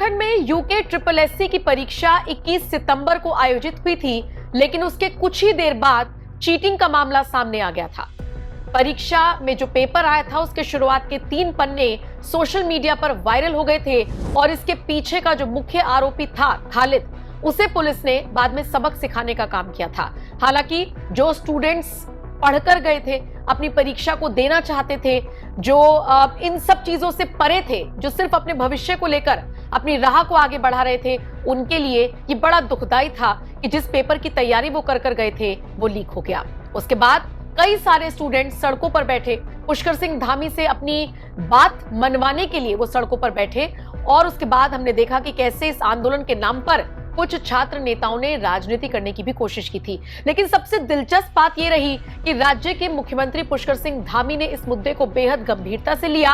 उत्तराखंड में UK SSSC की परीक्षा 21 सितंबर को आयोजित हुई थी, लेकिन उसके कुछ ही देर बाद चीटिंग का मामला सामने आ गया था। परीक्षा में जो पेपर आया था उसके शुरुआत के 3 पन्ने सोशल मीडिया पर वायरल हो गए थे और इसके पीछे का जो मुख्य आरोपी था खालिद, उसे पुलिस ने बाद में सबक सिखाने का काम किया था। हालांकि जो स्टूडेंट्स पढ़कर गए थे, अपनी परीक्षा को देना चाहते थे, जो इन सब चीजों से परे थे, जो सिर्फ अपने भविष्य को लेकर अपनी राह को आगे बढ़ा रहे थे, उनके लिए ये बड़ा दुखदाई था कि जिस पेपर की तैयारी वो कर गए थे वो लीक हो गया। उसके बाद कई सारे स्टूडेंट सड़कों पर बैठे, पुष्कर सिंह धामी से अपनी बात मनवाने के लिए वो सड़कों पर बैठे और उसके बाद हमने देखा कि कैसे इस आंदोलन के नाम पर कुछ छात्र नेताओं ने राजनीति करने की भी कोशिश की थी। लेकिन सबसे दिलचस्प बात यह रही कि राज्य के मुख्यमंत्री पुष्कर सिंह धामी ने इस मुद्दे को बेहद गंभीरता से लिया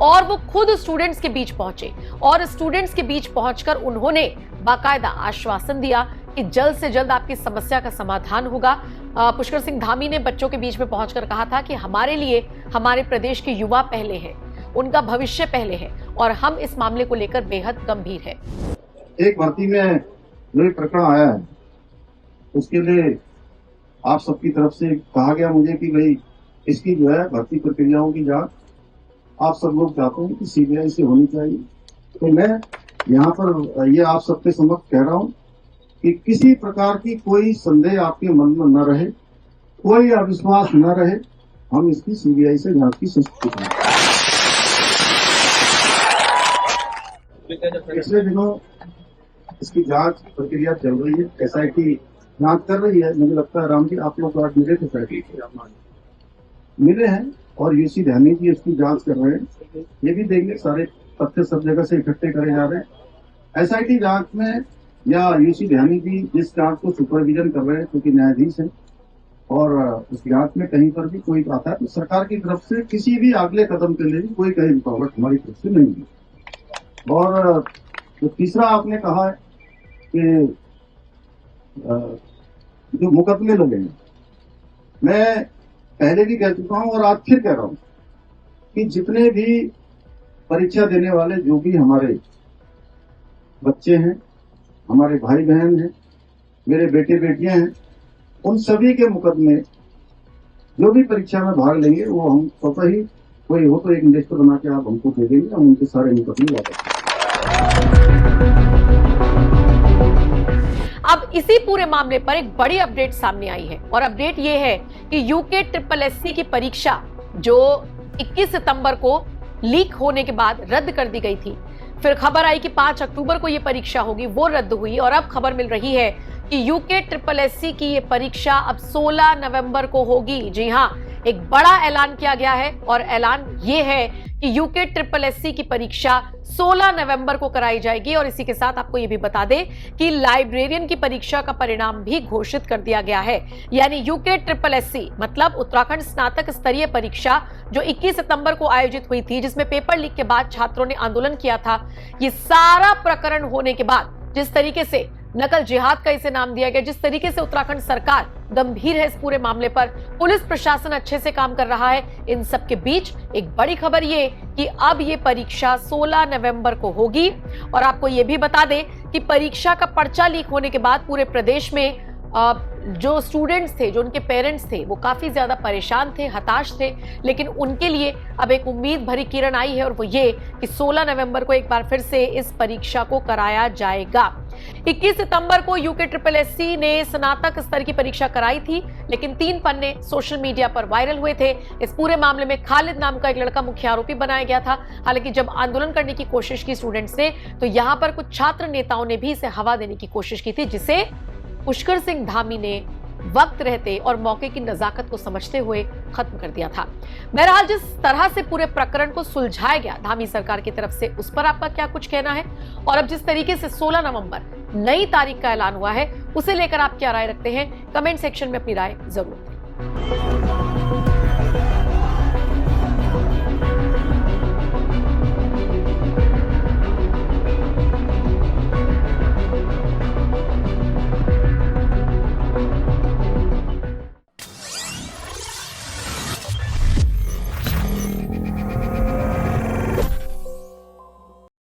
और वो खुद स्टूडेंट्स के बीच पहुंचे और स्टूडेंट्स के बीच पहुंचकर उन्होंने बाकायदा आश्वासन दिया कि जल्द से जल्द आपकी समस्या का समाधान होगा। पुष्कर सिंह धामी ने बच्चों के बीच में पहुंचकर कहा था कि हमारे लिए हमारे प्रदेश के युवा पहले हैं, उनका भविष्य पहले है और हम इस मामले को लेकर बेहद गंभीर है। एक भर्ती में जो प्रकरण आया है उसके लिए आप सबकी तरफ से कहा गया मुझे कि भाई इसकी जो है भर्ती प्रक्रियाओं की जांच आप सब लोग चाहते हैं कि सीबीआई से होनी चाहिए। तो मैं यहाँ पर ये आप सबके समक्ष कह रहा हूँ कि किसी प्रकार की कोई संदेह आपके मन में न रहे, कोई अविश्वास न रहे, हम इसकी सीबीआई से जांच की संस्तुति करें। पिछले दिनों इसकी जांच प्रक्रिया चल रही है, एसआईटी जांच कर रही है। मुझे लगता है राम जी आप लोग आज मिले थे, मिले हैं और यूसी ध्यानी जी इसकी जांच कर रहे हैं। ये भी देंगे, सारे तथ्य सब जगह से इकट्ठे करे जा रहे हैं। एसआईटी जांच में या यूसी ध्यानी जी जिस जांच को सुपरविजन कर रहे हैं क्योंकि न्यायाधीश हैं और उस जांच में कहीं पर भी कोई आता है तो सरकार की तरफ से किसी भी अगले कदम के लिए भी कोई कहीं रुकावट हमारी तरफ से नहीं है। और तो तीसरा आपने कहा है कि जो मुकदमे लगे हैं, मैं पहले भी कह चुका हूं और आज फिर कह रहा हूं कि जितने भी परीक्षा देने वाले जो भी हमारे बच्चे हैं, हमारे भाई बहन हैं, मेरे बेटे बेटियां हैं, उन सभी के मुकदमे जो भी परीक्षा में भाग लेंगे वो हम स्वतः ही कोई हो तो एक लिस्ट बना के आप हमको दे देंगे, हम उनके सारे मुकदमे वापस। अब इसी पूरे मामले पर एक बड़ी अपडेट सामने आई है और अपडेट ये है कि यूके SSSC की परीक्षा जो 21 सितंबर को लीक होने के बाद रद्द कर दी गई थी, फिर खबर आई कि 5 अक्टूबर को ये परीक्षा होगी, वो रद्द हुई और अब खबर मिल रही है कि यूके SSSC की ये परीक्षा अब 16 नवंबर को होगी। जी हां, एक बड़ा ऐलान किया गया है और ऐलान ये है कि यूके SSSC की परीक्षा 16 नवंबर को कराई जाएगी। और इसी के साथ आपको ये भी बता दें कि लाइब्रेरियन की परीक्षा का परिणाम भी घोषित कर दिया गया है। यानी यूके SSSC मतलब उत्तराखंड स्नातक स्तरीय परीक्षा जो 21 सितंबर को आयोजित हुई थी, जिसमें पेपर लीक के बाद छात्रों ने आंदोलन किया था, ये सारा प्रकरण होने के बाद जिस तरीके से नकल जिहाद का इसे नाम दिया गया, जिस तरीके से उत्तराखंड सरकार गंभीर है इस पूरे मामले पर, पुलिस प्रशासन अच्छे से काम कर रहा है, इन सब के बीच एक बड़ी खबर ये कि अब ये परीक्षा 16 नवंबर को होगी। और आपको ये भी बता दें कि परीक्षा का पर्चा लीक होने के बाद पूरे प्रदेश में जो स्टूडेंट्स थे, जो उनके पेरेंट्स थे, वो काफी ज्यादा परेशान थे, हताश थे, लेकिन उनके लिए अब एक उम्मीद भरी किरण आई है और वो ये कि 16 नवंबर को एक बार फिर से इस परीक्षा को कराया जाएगा। 21 सितंबर को यूके SSSC ने स्नातक स्तर की परीक्षा कराई थी, लेकिन 3 पन्ने सोशल मीडिया पर वायरल हुए थे। इस पूरे मामले में खालिद नाम का एक लड़का मुख्य आरोपी बनाया गया था। हालांकि जब आंदोलन करने की कोशिश की स्टूडेंट्स ने, तो यहाँ पर कुछ छात्र नेताओं ने भी इसे हवा देने की कोशिश की थी, जिसे पुष्कर सिंह धामी ने वक्त रहते और मौके की नजाकत को समझते हुए खत्म कर दिया था। बहरहाल जिस तरह से पूरे प्रकरण को सुलझाया गया धामी सरकार की तरफ से, उस पर आपका क्या कुछ कहना है? और अब जिस तरीके से 16 नवंबर नई तारीख का ऐलान हुआ है, उसे लेकर आप क्या राय रखते हैं? कमेंट सेक्शन में अपनी राय जरूर दें।